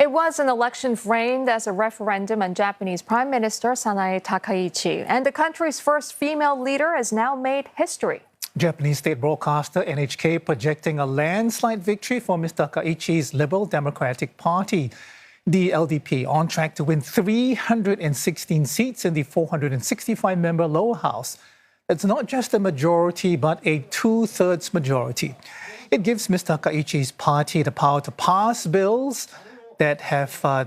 It was an election framed as a referendum on Japanese Prime Minister Sanae Takaichi, and the country's first female leader has now made history. Japanese state broadcaster NHK projecting a landslide victory for Mr. Takaichi's Liberal Democratic Party. The LDP on track to win 316 seats in the 465-member lower house. It's not just a majority, but a two-thirds majority. It gives Mr. Takaichi's party the power to pass bills that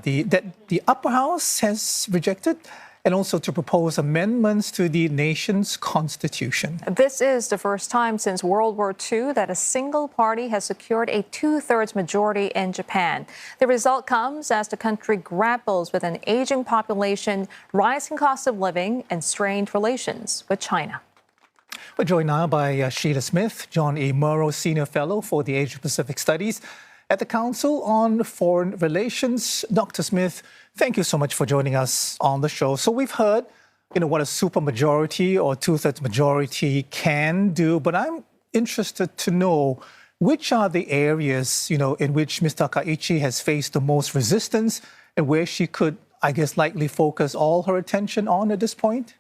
the upper house has rejected, and also to propose amendments to the nation's constitution. This is the first time since World War II that a single party has secured a two-thirds majority in Japan. The result comes as the country grapples with an aging population, rising cost of living, and strained relations with China. We're joined now by Sheila Smith, John E. Murrow Senior Fellow for the Asia-Pacific Studies at the Council on Foreign Relations. Dr. Smith, thank you so much for joining us on the show. So we've heard, what a supermajority or two-thirds majority can do, but I'm interested to know which are the areas, in which Mr. Takaichi has faced the most resistance and where she could, likely focus all her attention on at this point?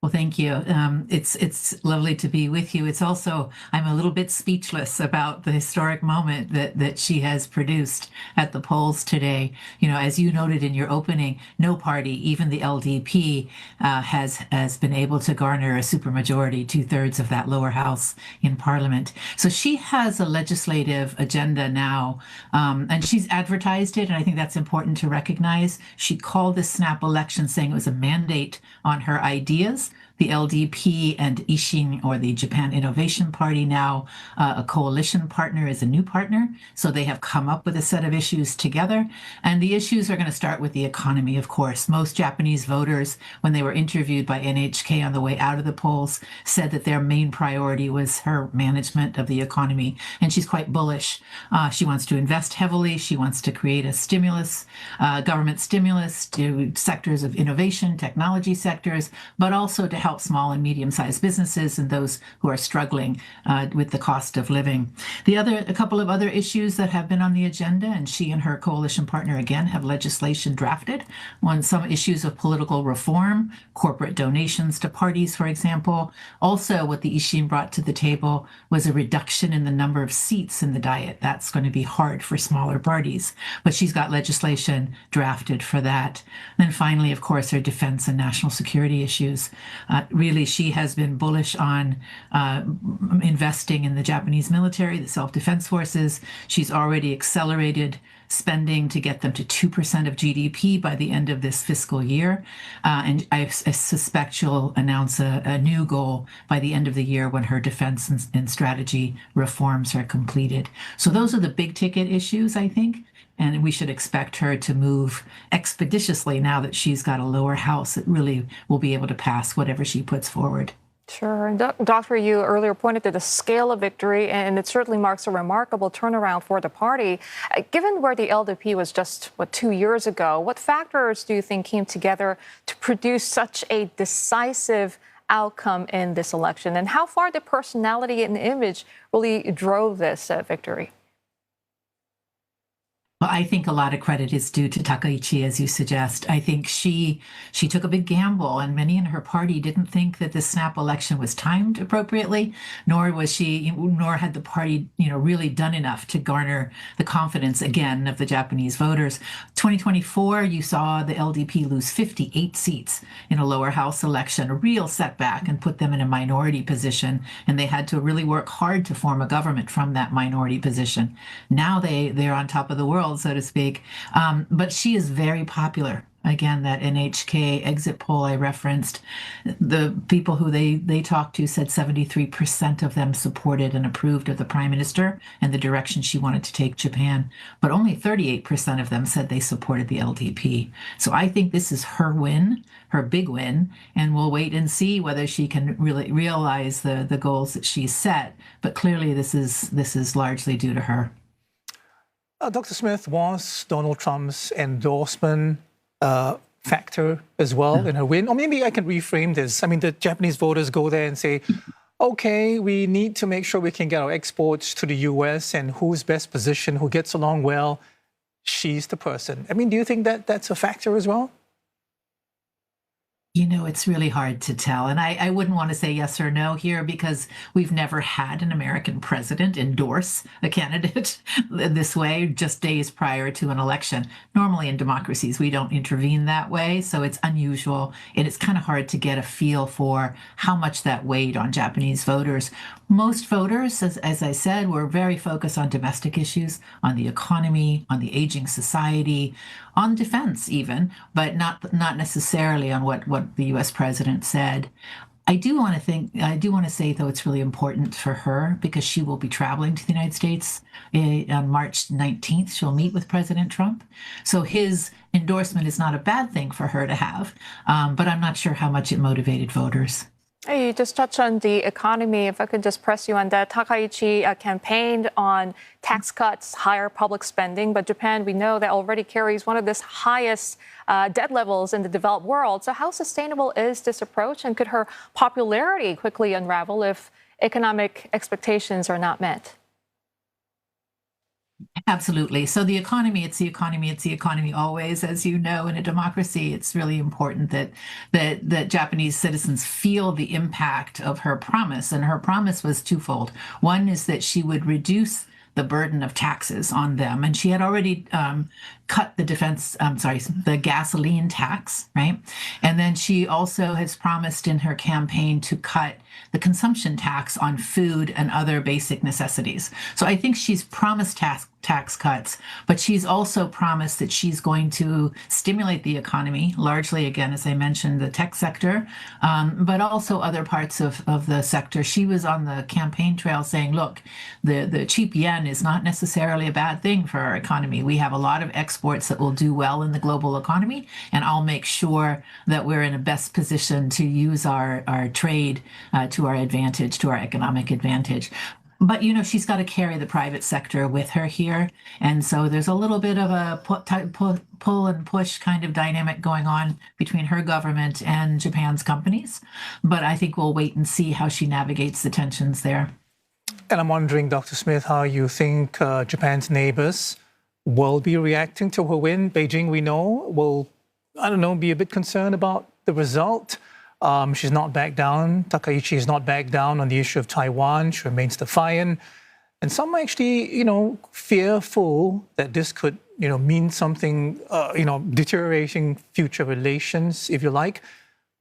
Well, thank you. It's lovely to be with you. It's also, I'm a little bit speechless about the historic moment that she has produced at the polls today. As you noted in your opening, no party, even the LDP, has been able to garner a supermajority, two-thirds of that lower house in Parliament. So she has a legislative agenda now, and she's advertised it, and I think that's important to recognize. She called this snap election saying it was a mandate on her ideas. The LDP and Ishin, or the Japan Innovation Party, now a coalition partner, is a new partner. So they have come up with a set of issues together. And the issues are going to start with the economy, of course. Most Japanese voters, when they were interviewed by NHK on the way out of the polls, said that their main priority was her management of the economy. And she's quite bullish. She wants to invest heavily. She wants to create a stimulus, government stimulus to sectors of innovation, technology sectors, but also to help small and medium-sized businesses and those who are struggling with the cost of living. A couple of other issues that have been on the agenda, and she and her coalition partner again have legislation drafted on some issues of political reform, corporate donations to parties, for example. Also, what the Ishin brought to the table was a reduction in the number of seats in the Diet. That's going to be hard for smaller parties, but she's got legislation drafted for that. And then finally, of course, her defense and national security issues. Really, she has been bullish on investing in the Japanese military, the self-defense forces. She's already accelerated spending to get them to 2% of GDP by the end of this fiscal year. And I suspect she'll announce a new goal by the end of the year when her defense and strategy reforms are completed. So those are the big ticket issues, I think. And we should expect her to move expeditiously now that she's got a lower house that really will be able to pass whatever she puts forward. Sure. And Doctor, you earlier pointed to the scale of victory, and it certainly marks a remarkable turnaround for the party. Given where the LDP was just, 2 years ago, what factors do you think came together to produce such a decisive outcome in this election? And how far did personality and image really drove this victory? Well, I think a lot of credit is due to Takaichi, as you suggest. I think she took a big gamble, and many in her party didn't think that the snap election was timed appropriately, nor had the party, really done enough to garner the confidence again of the Japanese voters. 2024, you saw the LDP lose 58 seats in a lower house election, a real setback, and put them in a minority position, and they had to really work hard to form a government from that minority position. Now they're on top of the world, so to speak. But she is very popular. Again, that NHK exit poll I referenced, the people who they talked to said 73% of them supported and approved of the prime minister and the direction she wanted to take Japan. But only 38% of them said they supported the LDP. So I think this is her win, her big win, and we'll wait and see whether she can really realize the goals that she's set. But clearly this is largely due to her. Dr. Smith, was Donald Trump's endorsement factor as well in her win? Or maybe I can reframe this. I mean, the Japanese voters go there and say, okay, we need to make sure we can get our exports to the US and who's best positioned, who gets along well, she's the person. I mean, do you think that that's a factor as well? You know, it's really hard to tell. And I wouldn't want to say yes or no here because we've never had an American president endorse a candidate this way just days prior to an election. Normally in democracies, we don't intervene that way. So it's unusual. And it's kind of hard to get a feel for how much that weighed on Japanese voters. Most voters, as I said, were very focused on domestic issues, on the economy, on the aging society, on defense even, but not necessarily on what the U.S. president said. I do want to say, though, it's really important for her because she will be traveling to the United States on March 19th. She'll meet with President Trump. So his endorsement is not a bad thing for her to have, but I'm not sure how much it motivated voters. Hey, you just touched on the economy. If I could just press you on that. Takaichi campaigned on tax cuts, higher public spending, but Japan, we know that already carries one of the highest debt levels in the developed world. So how sustainable is this approach, and could her popularity quickly unravel if economic expectations are not met? Absolutely. So the economy, it's the economy always. As you know, in a democracy, it's really important that Japanese citizens feel the impact of her promise. And her promise was twofold. One is that she would reduce the burden of taxes on them. And she had already cut the gasoline tax, right? And then she also has promised in her campaign to cut the consumption tax on food and other basic necessities. So I think she's promised tax cuts, but she's also promised that she's going to stimulate the economy, largely, again, as I mentioned, the tech sector, but also other parts of the sector. She was on the campaign trail saying, look, the cheap yen is not necessarily a bad thing for our economy. We have a lot of exports that will do well in the global economy, and I'll make sure that we're in a best position to use our trade to our advantage, to our economic advantage. But, you know, she's got to carry the private sector with her here. And so there's a little bit of a pull and push kind of dynamic going on between her government and Japan's companies. But I think we'll wait and see how she navigates the tensions there. And I'm wondering, Dr. Smith, how you think Japan's neighbors will be reacting to her win. Beijing, we know, will, I don't know, be a bit concerned about the result. She's not backed down. Takaichi is not backed down on the issue of Taiwan. She remains defiant. And some are actually, fearful that this could, mean something, deteriorating future relations, if you like.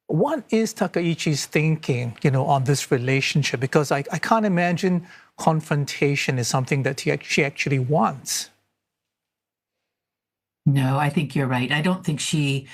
What is Takaichi's thinking, on this relationship? Because I can't imagine confrontation is something that she actually wants. No, I think you're right. I don't think she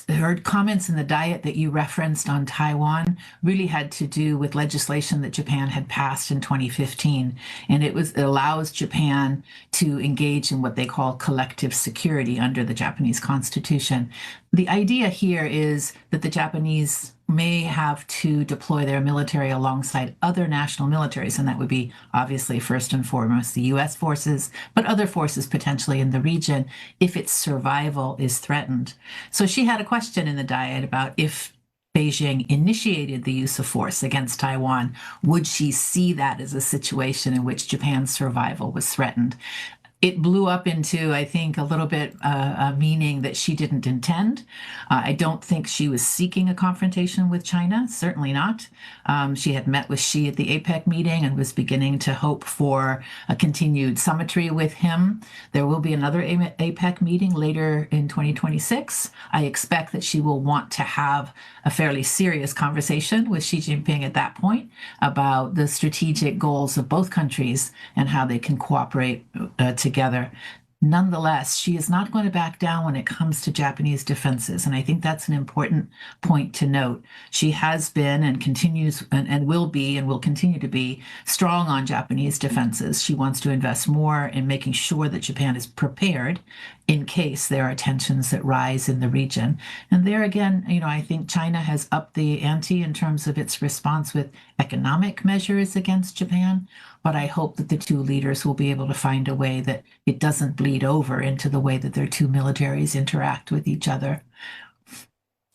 her comments in the diet that you referenced on Taiwan really had to do with legislation that Japan had passed in 2015. And it allows Japan to engage in what they call collective security under the Japanese constitution. The idea here is that the Japanese may have to deploy their military alongside other national militaries, and that would be obviously first and foremost the US forces, but other forces potentially in the region if its survival is threatened. So she had a question in the diet about if Beijing initiated the use of force against Taiwan, would she see that as a situation in which Japan's survival was threatened? It blew up into, I think, a little bit a meaning that she didn't intend. I don't think she was seeking a confrontation with China, certainly not. She had met with Xi at the APEC meeting and was beginning to hope for a continued symmetry with him. There will be another APEC meeting later in 2026. I expect that she will want to have a fairly serious conversation with Xi Jinping at that point about the strategic goals of both countries and how they can cooperate together. Nonetheless, she is not going to back down when it comes to Japanese defenses. And I think that's an important point to note. She has been and continues and will be and will continue to be strong on Japanese defenses. She wants to invest more in making sure that Japan is prepared in case there are tensions that rise in the region. And there again, I think China has upped the ante in terms of its response with economic measures against Japan. But I hope that the two leaders will be able to find a way that it doesn't bleed over into the way that their two militaries interact with each other.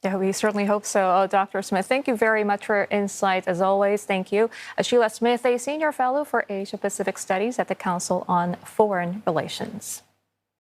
Yeah, we certainly hope so, Dr. Smith. Thank you very much for your insight, as always. Thank you. Sheila Smith, a senior fellow for Asia Pacific Studies at the Council on Foreign Relations.